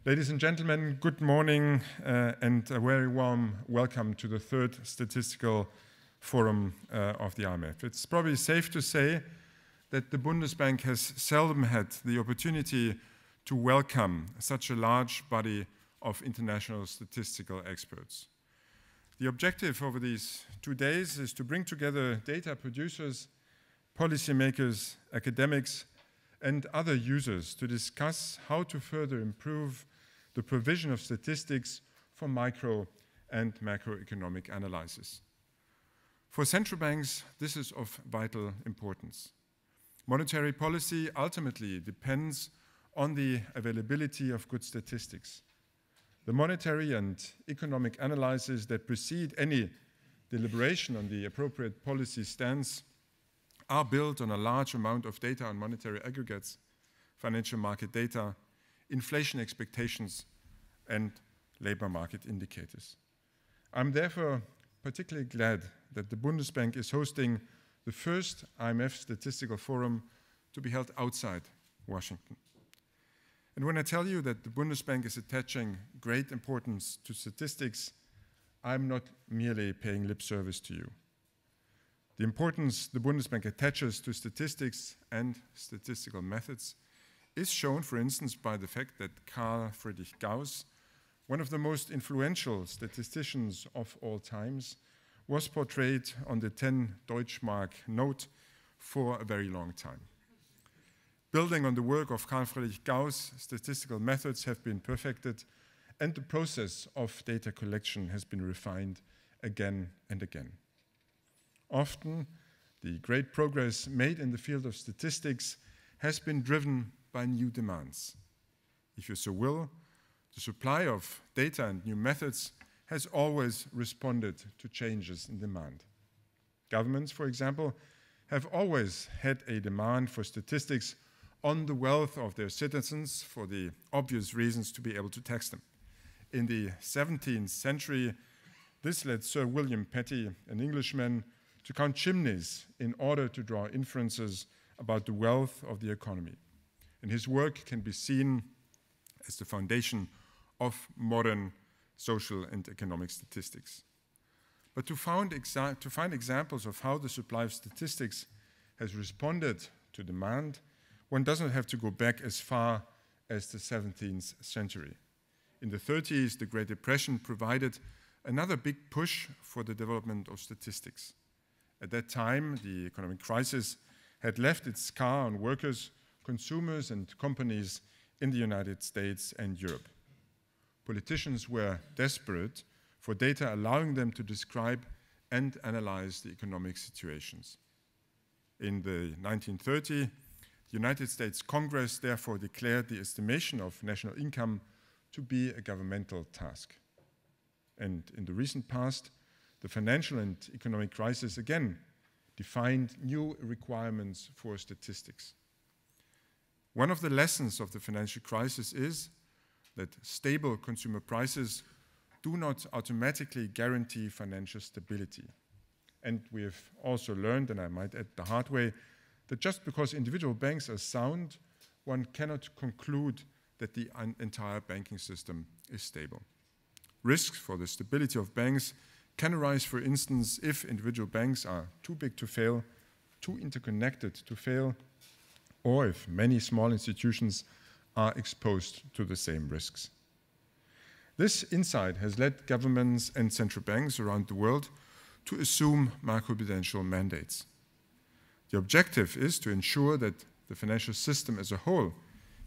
Ladies and gentlemen, good morning and a very warm welcome to the third statistical forum of the IMF. It's probably safe to say that the Bundesbank has seldom had the opportunity to welcome such a large body of international statistical experts. The objective over these 2 days is to bring together data producers, policymakers, academics, and other users to discuss how to further improve the provision of statistics for micro and macroeconomic analysis. For central banks, this is of vital importance. Monetary policy ultimately depends on the availability of good statistics. The monetary and economic analyses that precede any deliberation on the appropriate policy stance are built on a large amount of data on monetary aggregates, financial market data, inflation expectations, and labor market indicators. I'm therefore particularly glad that the Bundesbank is hosting the first IMF Statistical Forum to be held outside Washington. And when I tell you that the Bundesbank is attaching great importance to statistics, I'm not merely paying lip service to you. The importance the Bundesbank attaches to statistics and statistical methods is shown, for instance, by the fact that Carl Friedrich Gauss, one of the most influential statisticians of all times, was portrayed on the 10 Deutschmark note for a very long time. Building on the work of Carl Friedrich Gauss, statistical methods have been perfected, and the process of data collection has been refined again and again. Often, the great progress made in the field of statistics has been driven by new demands. If you so will, the supply of data and new methods has always responded to changes in demand. Governments, for example, have always had a demand for statistics on the wealth of their citizens for the obvious reasons to be able to tax them. In the 17th century, this led Sir William Petty, an Englishman, to count chimneys in order to draw inferences about the wealth of the economy. And his work can be seen as the foundation of modern social and economic statistics. But to find examples of how the supply of statistics has responded to demand, one doesn't have to go back as far as the 17th century. In the 30s, the Great Depression provided another big push for the development of statistics. At that time, the economic crisis had left its scar on workers, consumers, and companies in the United States and Europe. Politicians were desperate for data allowing them to describe and analyze the economic situations. In the 1930s, the United States Congress therefore declared the estimation of national income to be a governmental task. And in the recent past, the financial and economic crisis again defined new requirements for statistics. One of the lessons of the financial crisis is that stable consumer prices do not automatically guarantee financial stability. And we have also learned, and I might add the hard way, that just because individual banks are sound, one cannot conclude that the entire banking system is stable. Risks for the stability of banks can arise, for instance, if individual banks are too big to fail, too interconnected to fail, or if many small institutions are exposed to the same risks. This insight has led governments and central banks around the world to assume macroprudential mandates. The objective is to ensure that the financial system as a whole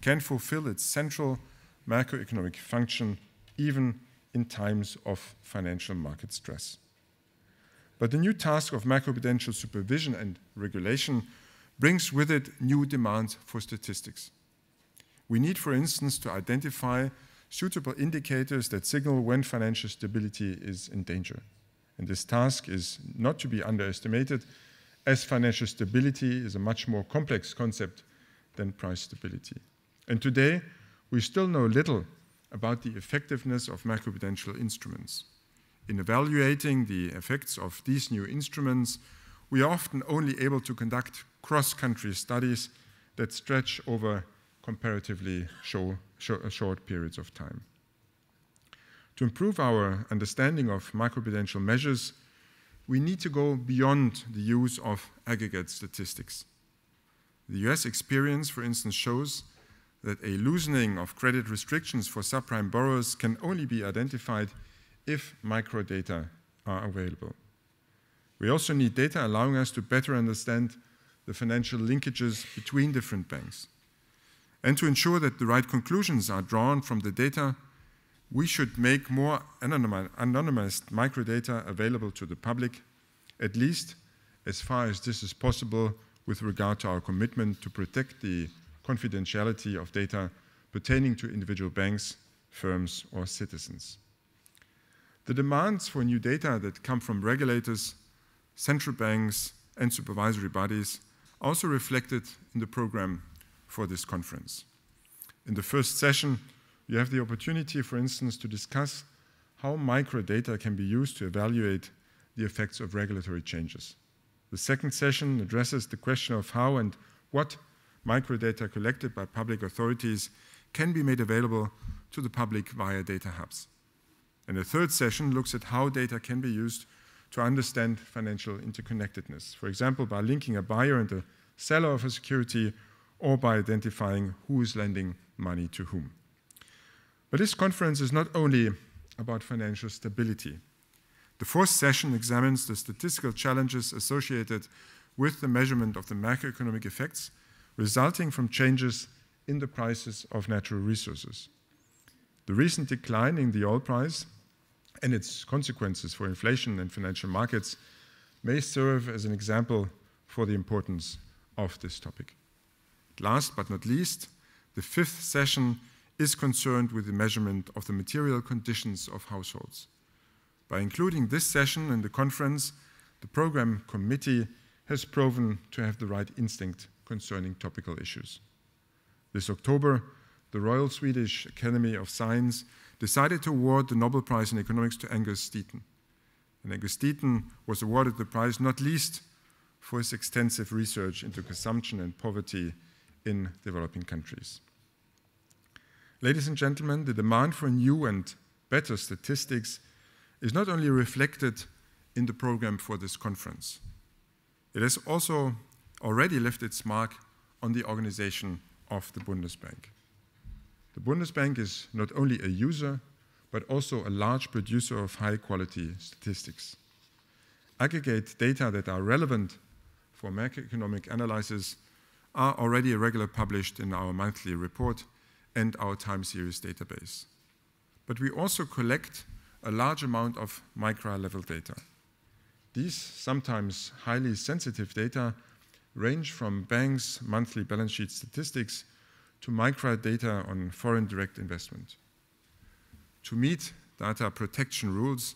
can fulfill its central macroeconomic function even in times of financial market stress. But the new task of macroprudential supervision and regulation brings with it new demands for statistics. We need, for instance, to identify suitable indicators that signal when financial stability is in danger. And this task is not to be underestimated, as financial stability is a much more complex concept than price stability. And today, we still know little about the effectiveness of macroprudential instruments. In evaluating the effects of these new instruments, we are often only able to conduct cross-country studies that stretch over comparatively short periods of time. To improve our understanding of macroprudential measures, we need to go beyond the use of aggregate statistics. The US experience, for instance, shows that a loosening of credit restrictions for subprime borrowers can only be identified if microdata are available. We also need data allowing us to better understand the financial linkages between different banks. And to ensure that the right conclusions are drawn from the data, we should make more anonymized microdata available to the public, at least as far as this is possible with regard to our commitment to protect the confidentiality of data pertaining to individual banks, firms, or citizens. The demands for new data that come from regulators, central banks, and supervisory bodies are also reflected in the program for this conference. In the first session, you have the opportunity, for instance, to discuss how microdata can be used to evaluate the effects of regulatory changes. The second session addresses the question of how and what microdata collected by public authorities can be made available to the public via data hubs. And the third session looks at how data can be used to understand financial interconnectedness, for example, by linking a buyer and a seller of a security, or by identifying who is lending money to whom. But this conference is not only about financial stability. The fourth session examines the statistical challenges associated with the measurement of the macroeconomic effects resulting from changes in the prices of natural resources. The recent decline in the oil price and its consequences for inflation and financial markets may serve as an example for the importance of this topic. Last but not least, the fifth session is concerned with the measurement of the material conditions of households. By including this session in the conference, the program committee has proven to have the right instinct concerning topical issues. This October, the Royal Swedish Academy of Science decided to award the Nobel Prize in Economics to Angus Deaton. And Angus Deaton was awarded the prize not least for his extensive research into consumption and poverty in developing countries. Ladies and gentlemen, the demand for new and better statistics is not only reflected in the program for this conference. It has also already left its mark on the organization of the Bundesbank. The Bundesbank is not only a user, but also a large producer of high-quality statistics. Aggregate data that are relevant for macroeconomic analysis are already regularly published in our monthly report and our time series database. But we also collect a large amount of micro-level data. These sometimes highly sensitive data range from banks' monthly balance sheet statistics to micro-data on foreign direct investment. To meet data protection rules,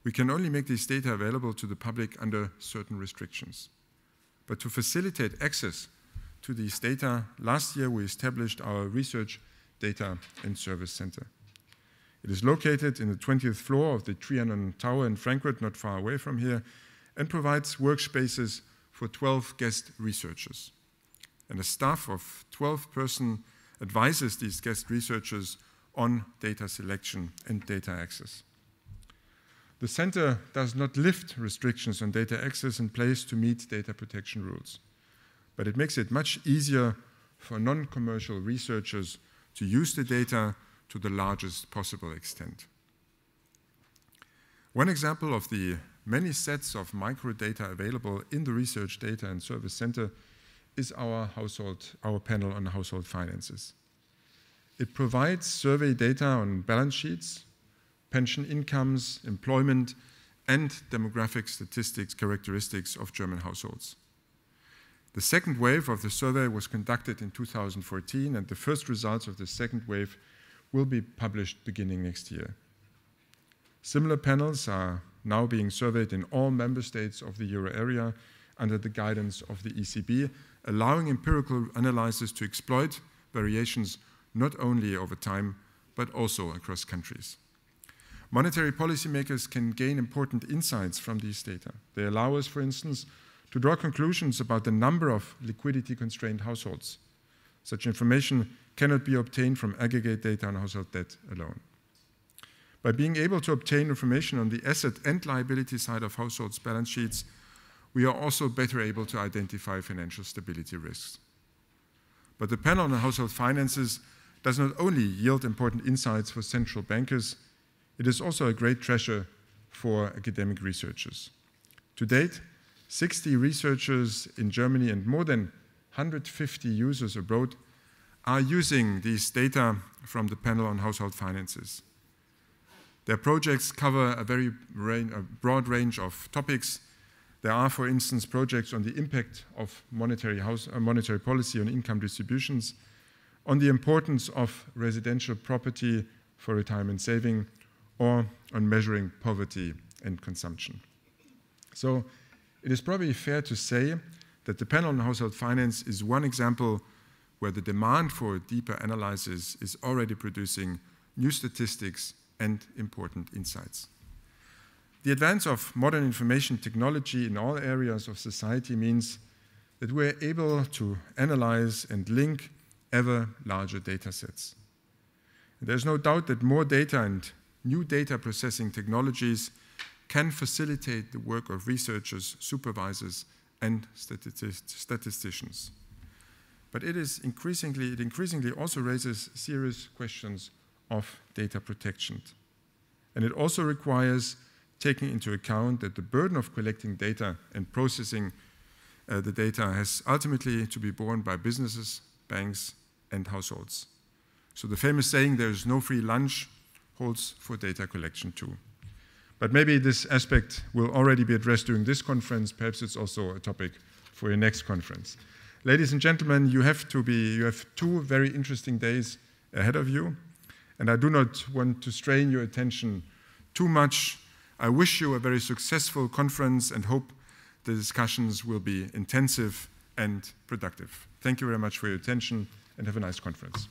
we can only make these data available to the public under certain restrictions. But to facilitate access to these data, last year we established our Research Data and Service Center. It is located in the 20th floor of the Trianon Tower in Frankfurt, not far away from here, and provides workspaces for 12 guest researchers. And a staff of 12-person advises these guest researchers on data selection and data access. The center does not lift restrictions on data access in place to meet data protection rules, but it makes it much easier for non-commercial researchers to use the data to the largest possible extent. One example of the many sets of microdata available in the Research Data and Service Center is our panel on household finances. It provides survey data on balance sheets, pension incomes, employment, and demographic statistics characteristics of German households. The second wave of the survey was conducted in 2014, and the first results of the second wave will be published beginning next year. Similar panels are now being surveyed in all member states of the euro area under the guidance of the ECB, allowing empirical analysis to exploit variations not only over time, but also across countries. Monetary policymakers can gain important insights from these data. They allow us, for instance, to draw conclusions about the number of liquidity-constrained households. Such information cannot be obtained from aggregate data on household debt alone. By being able to obtain information on the asset and liability side of households' balance sheets, we are also better able to identify financial stability risks. But the panel on household finances does not only yield important insights for central bankers, it is also a great treasure for academic researchers. To date, 60 researchers in Germany and more than 150 users abroad are using these data from the panel on household finances. Their projects cover a very broad range of topics. There are, for instance, projects on the impact of monetary policy on income distributions, on the importance of residential property for retirement saving, or on measuring poverty and consumption. So it is probably fair to say that the panel on household finance is one example where the demand for deeper analysis is already producing new statistics and important insights. The advance of modern information technology in all areas of society means that we're able to analyze and link ever larger data sets. There's no doubt that more data and new data processing technologies can facilitate the work of researchers, supervisors, and statisticians. But it increasingly also raises serious questions of data protection. And it also requires taking into account that the burden of collecting data and processing the data has ultimately to be borne by businesses, banks, and households. So the famous saying, "there is no free lunch," holds for data collection too. But maybe this aspect will already be addressed during this conference. Perhaps it's also a topic for your next conference. Ladies and gentlemen, you have 2 very interesting days ahead of you, and I do not want to strain your attention too much. I wish you a very successful conference and hope the discussions will be intensive and productive. Thank you very much for your attention, and have a nice conference.